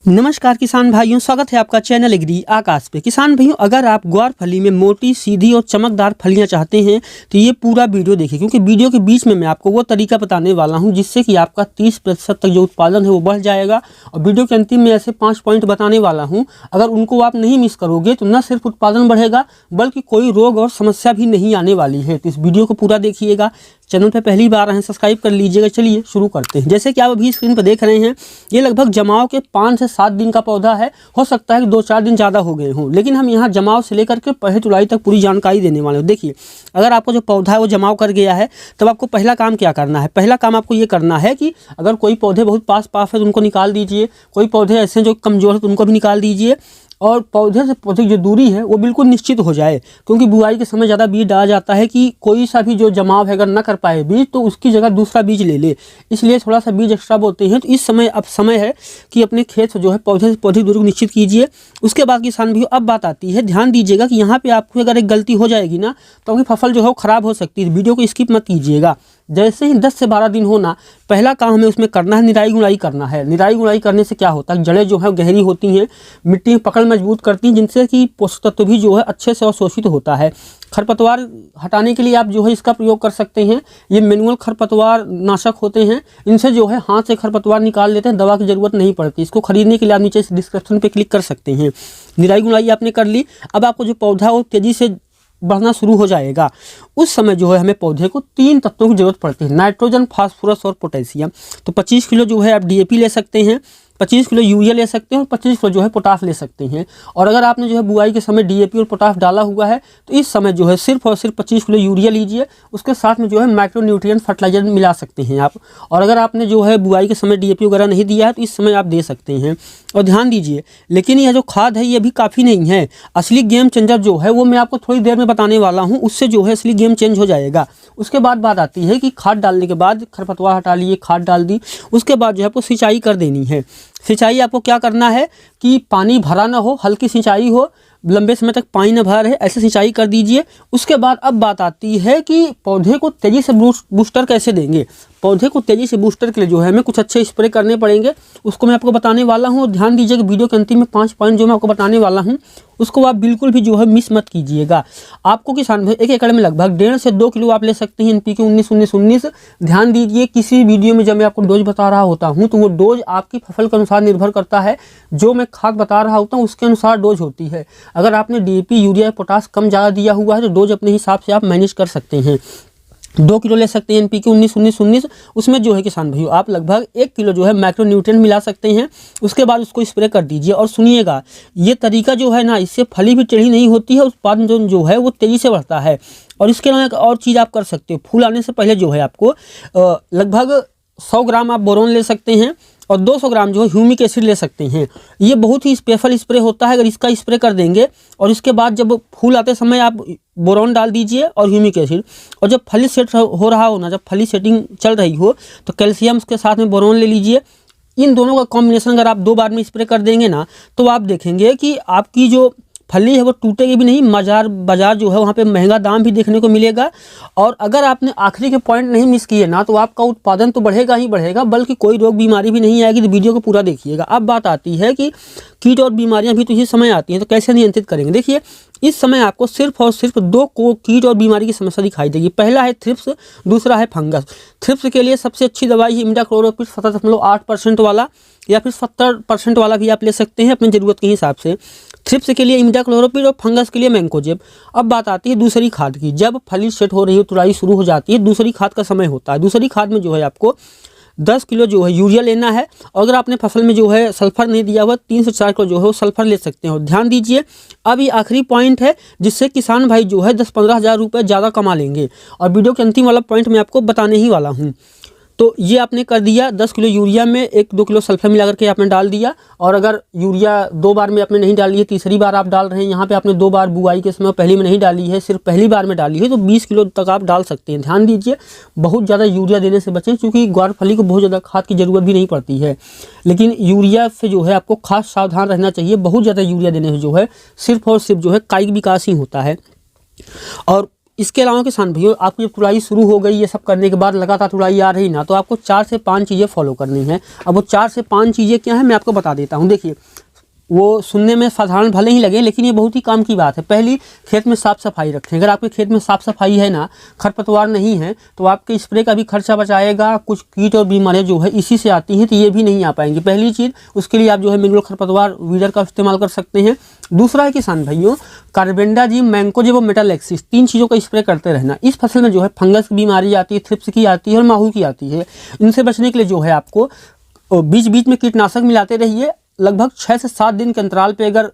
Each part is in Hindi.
नमस्कार किसान भाइयों, स्वागत है आपका चैनल एग्री आकाश पे। किसान भाइयों, अगर आप ग्वार फली में मोटी, सीधी और चमकदार फलियां चाहते हैं तो ये पूरा वीडियो देखिए, क्योंकि वीडियो के बीच में मैं आपको वो तरीका बताने वाला हूं जिससे कि आपका 30% तक जो उत्पादन है वो बढ़ जाएगा। और वीडियो के अंतिम में ऐसे 5 पॉइंट बताने वाला हूँ, अगर उनको आप नहीं मिस करोगे तो न सिर्फ उत्पादन बढ़ेगा बल्कि कोई रोग और समस्या भी नहीं आने वाली है। तो इस वीडियो को पूरा देखिएगा। चैनल पे पहली बार आए हैं सब्सक्राइब कर लीजिएगा। चलिए शुरू करते हैं। जैसे कि आप अभी स्क्रीन पर देख रहे हैं, ये लगभग जमाव के 5 से 7 दिन का पौधा है। हो सकता है कि 2-4 दिन ज़्यादा हो गए हों, लेकिन हम यहाँ जमाव से लेकर के पहली जुलाई तक पूरी जानकारी देने वाले हैं। देखिए, अगर आपका जो पौधा है वो जमाव कर गया है तब आपको पहला काम क्या करना है। पहला काम आपको ये करना है कि अगर कोई पौधे बहुत पास है तो उनको निकाल दीजिए। कोई पौधे ऐसे जो कमज़ोर है तो उनको भी निकाल दीजिए। और पौधे से पौधे की जो दूरी है वो बिल्कुल निश्चित हो जाए, क्योंकि बुआई के समय ज़्यादा बीज डाला जाता है कि कोई सा भी जो जमाव है अगर न कर पाए बीज तो उसकी जगह दूसरा बीज ले ले, इसलिए थोड़ा सा बीज एक्स्ट्रा बोते हैं। तो इस समय अब समय है कि अपने खेत से जो है पौधे से पौधे की दूरी को निश्चित कीजिए। उसके बाद किसान भाइयों, अब बात आती है, ध्यान दीजिएगा कि यहाँ पे आपको अगर एक गलती हो जाएगी ना तो आपकी फसल जो है वो ख़राब हो सकती है। वीडियो को स्किप मत कीजिएगा। जैसे ही 10 से 12 दिन होना, पहला काम हमें उसमें करना है, निराई गुड़ाई करना है। निराई गुड़ाई करने से क्या होता है, जड़ें जो है गहरी होती हैं, मिट्टी में पकड़ मजबूत करती हैं, जिनसे कि पोषक तत्व भी जो है अच्छे से अवशोषित होता है। खरपतवार हटाने के लिए आप जो है इसका प्रयोग कर सकते हैं। ये मैनुअल खरपतवार नाशक होते हैं, इनसे जो है हाथ से खरपतवार निकाल लेते हैं, दवा की ज़रूरत नहीं पड़ती। इसको खरीदने के लिए आप नीचे इस डिस्क्रिप्शन पर क्लिक कर सकते हैं। निराई गुड़ाई आपने कर ली। अब आपको जो पौधा वो तेज़ी से बढ़ना शुरू हो जाएगा। उस समय जो है हमें पौधे को 3 तत्वों की जरूरत पड़ती है, नाइट्रोजन, फास्फोरस और पोटेशियम। तो 25 किलो जो है आप डीएपी ले सकते हैं, 25 किलो यूरिया ले सकते हैं और 25 किलो जो है पोटाश ले सकते हैं। और अगर आपने जो है बुआई के समय डीएपी और पोटाश डाला हुआ है तो इस समय जो है सिर्फ और सिर्फ 25 किलो यूरिया लीजिए। उसके साथ में जो है माइक्रोन्यूट्रिएंट फर्टिलाइजर मिला सकते हैं आप। और अगर आपने जो है बुआई के समय डीएपी वगैरह नहीं दिया है तो इस समय आप दे सकते हैं। और ध्यान दीजिए, लेकिन यह जो खाद है ये भी काफ़ी नहीं है। असली गेम चेंजर जो है वो मैं आपको थोड़ी देर में बताने वाला हूँ, उससे जो है असली गेम चेंज हो जाएगा। उसके बाद बात आती है कि खाद डालने के बाद खरपतवार हटा लिए, खाद डाल दी, उसके बाद जो है आपको सिंचाई कर देनी है। सिंचाई आपको क्या करना है कि पानी भरा ना हो, हल्की सिंचाई हो, लंबे समय तक पानी न भरा रहे, ऐसे सिंचाई कर दीजिए। उसके बाद अब बात आती है कि पौधे को तेज़ी से बूस्टर कैसे देंगे। पौधे को तेज़ी से बूस्टर के लिए जो है हमें कुछ अच्छे स्प्रे करने पड़ेंगे, उसको मैं आपको बताने वाला हूँ। ध्यान दीजिएगा, वीडियो के अंतिम में 5 पॉइंट जो मैं आपको बताने वाला हूँ उसको आप बिल्कुल भी जो है मिस मत कीजिएगा। आपको किसान भाई 1 एकड़ में लगभग 1.5 से 2 किलो आप ले सकते हैं NPK 19-19-19। ध्यान दीजिए, किसी वीडियो में जब मैं आपको डोज बता रहा होता हूँ तो वो डोज आपकी फसल के अनुसार निर्भर करता है। जो मैं खाद बता रहा होता हूँ उसके अनुसार डोज होती है। अगर आपने डीएपी, यूरिया, पोटाश कम ज़्यादा दिया हुआ है तो डोज अपने हिसाब से आप मैनेज कर सकते हैं। 2 किलो ले सकते हैं NPK 19-19-19। उसमें जो है किसान भाइयों आप लगभग 1 किलो जो है माइक्रोन्यूट्रिएंट मिला सकते हैं। उसके बाद उसको स्प्रे कर दीजिए। और सुनिएगा, ये तरीका जो है ना, इससे फली भी टेढ़ी नहीं होती है, उत्पादन जो है वो तेज़ी से बढ़ता है। और इसके अलावा एक और चीज़ आप कर सकते हो, फूल आने से पहले जो है आपको लगभग 100 ग्राम आप बोरोन ले सकते हैं और 200 ग्राम जो है ह्यूमिक एसिड ले सकते हैं। ये बहुत ही स्पेशल स्प्रे होता है। अगर इसका स्प्रे कर देंगे और इसके बाद जब फूल आते समय आप बोरोन डाल दीजिए और ह्यूमिक एसिड, और जब फली सेट हो रहा हो ना, जब फली सेटिंग चल रही हो तो कैल्शियम के साथ में बोरोन ले लीजिए। इन दोनों का कॉम्बिनेशन अगर आप 2 बार में स्प्रे कर देंगे ना तो आप देखेंगे कि आपकी जो फली है वो टूटेगी भी नहीं। बाजार जो है वहाँ पे महंगा दाम भी देखने को मिलेगा। और अगर आपने आखिरी के पॉइंट नहीं मिस किए ना तो आपका उत्पादन तो बढ़ेगा ही बढ़ेगा, बल्कि कोई रोग बीमारी भी नहीं आएगी। तो वीडियो को पूरा देखिएगा। अब बात आती है कि कीट और बीमारियां भी तो इसी समय आती हैं, तो कैसे नियंत्रित करेंगे। देखिए, इस समय आपको सिर्फ और सिर्फ 2 कीट और बीमारी की समस्या दिखाई देगी। पहला है थ्रिप्स, दूसरा है फंगस। थ्रिप्स के लिए सबसे अच्छी दवाई है इमिडाक्लोप्रिड 17.8% वाला, या फिर 70% वाला भी आप ले सकते हैं अपनी ज़रूरत के हिसाब से। थ्रिप्स के लिए इमिडाक्लोप्रिड और फंगस के लिए मैंकोजेब। अब बात आती है दूसरी खाद की। जब फली सेट हो रही है, तुड़ाई शुरू हो जाती है, दूसरी खाद का समय होता है। दूसरी खाद में जो है आपको 10 किलो जो है यूरिया लेना है। और अगर आपने फसल में जो है सल्फर नहीं दिया हुआ, 3 से 4 किलो जो है वो सल्फर ले सकते हैं। और ध्यान दीजिए, अब ये आखिरी पॉइंट है जिससे किसान भाई जो है 10-15 हज़ार रुपये ज़्यादा कमा लेंगे। और वीडियो के अंतिम वाला पॉइंट मैं आपको बताने ही वाला हूँ। तो ये आपने कर दिया, 10 किलो यूरिया में 1-2 किलो सल्फर मिला करके आपने डाल दिया। और अगर यूरिया 2 बार में आपने नहीं डाली है, तीसरी बार आप डाल रहे हैं, यहाँ पे आपने 2 बार बुआई के समय पहली में नहीं डाली है, सिर्फ पहली बार में डाली है, तो 20 किलो तक आप डाल सकते हैं। ध्यान दीजिए, बहुत ज़्यादा यूरिया देने से बचें, क्योंकि ग्वार फली को बहुत ज़्यादा खाद की ज़रूरत भी नहीं पड़ती है। लेकिन यूरिया से जो है आपको खास सावधान रहना चाहिए। बहुत ज़्यादा यूरिया देने से जो है सिर्फ और सिर्फ जो है कायिक विकास ही होता है। और इसके अलावा किसान भाइयों, आपकी जब तुड़ाई शुरू हो गई, ये सब करने के बाद लगातार तुड़ाई आ रही ना, तो आपको 4 से 5 चीज़ें फॉलो करनी है। अब वो 4 से 5 चीज़ें क्या है मैं आपको बता देता हूँ। देखिए, वो सुनने में साधारण भले ही लगे, लेकिन ये बहुत ही काम की बात है। पहली, खेत में साफ़ सफाई रखें। अगर आपके खेत में साफ़ सफाई है ना, खरपतवार नहीं है, तो आपके स्प्रे का भी खर्चा बचाएगा। कुछ कीट और बीमारियाँ जो है इसी से आती हैं, तो ये भी नहीं आ पाएंगी। पहली चीज़, उसके लिए आप जो है मैनुअल खरपतवार वीडर का इस्तेमाल कर सकते हैं। दूसरा है किसान भाइयों, कार्बेंडाजिम, मैंकोजेब और मेटालेक्सिस, 3 चीज़ों का स्प्रे करते रहना। इस फसल में जो है फंगस की बीमारी आती है, थ्रिप्स की आती है और माहू की आती है। इनसे बचने के लिए जो है आपको बीच बीच में कीटनाशक मिलाते रहिए। लगभग 6 से 7 दिन के अंतराल पे, अगर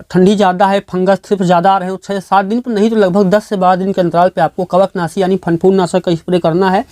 ठंडी ज़्यादा है, फंगस थ्रिप्स ज़्यादा आ रहे हो 6 से 7 दिन पर, नहीं तो लगभग 10 से 12 दिन के अंतराल पे आपको कवकनाशी यानी फनफूंदनाशक का स्प्रे करना है।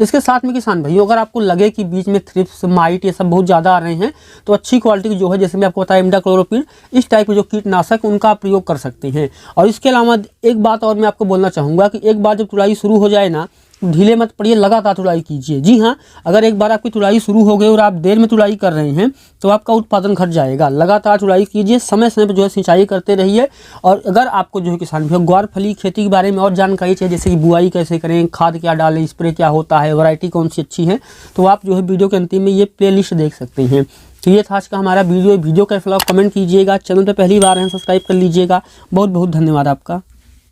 इसके साथ में किसान भाइयों, अगर आपको लगे कि बीच में थ्रिप्स, माइट ये सब बहुत ज़्यादा आ रहे हैं, तो अच्छी क्वालिटी की जो है, जैसे मैं आपको बताया इमिडाक्लोरोपिड, इस टाइप के जो कीटनाशक उनका आप प्रयोग कर सकते हैं। और इसके अलावा एक बात और मैं आपको बोलना चाहूँगा कि एक बार जब तुड़ाई शुरू हो जाए ना, ढीले मत पड़िए, लगातार तुड़ाई कीजिए। जी हाँ, अगर एक बार आपकी तुड़ाई शुरू हो गई और आप देर में तुड़ाई कर रहे हैं, तो आपका उत्पादन घट जाएगा। लगातार तुड़ाई कीजिए, समय समय पर जो है सिंचाई करते रहिए। और अगर आपको जो है किसान भाई ग्वारफली खेती के बारे में और जानकारी चाहिए, जैसे कि बुआई कैसे करें, खाद क्या डालें, स्प्रे क्या होता है, वैरायटी कौन सी अच्छी है, तो आप जो है वीडियो के अंतिम में ये प्लेलिस्ट देख सकते हैं। तो ये था आज का हमारा वीडियो। वीडियो कैसा लगा कमेंट कीजिएगा। चैनल पर पहली बार हैं सब्सक्राइब कर लीजिएगा। बहुत बहुत धन्यवाद आपका।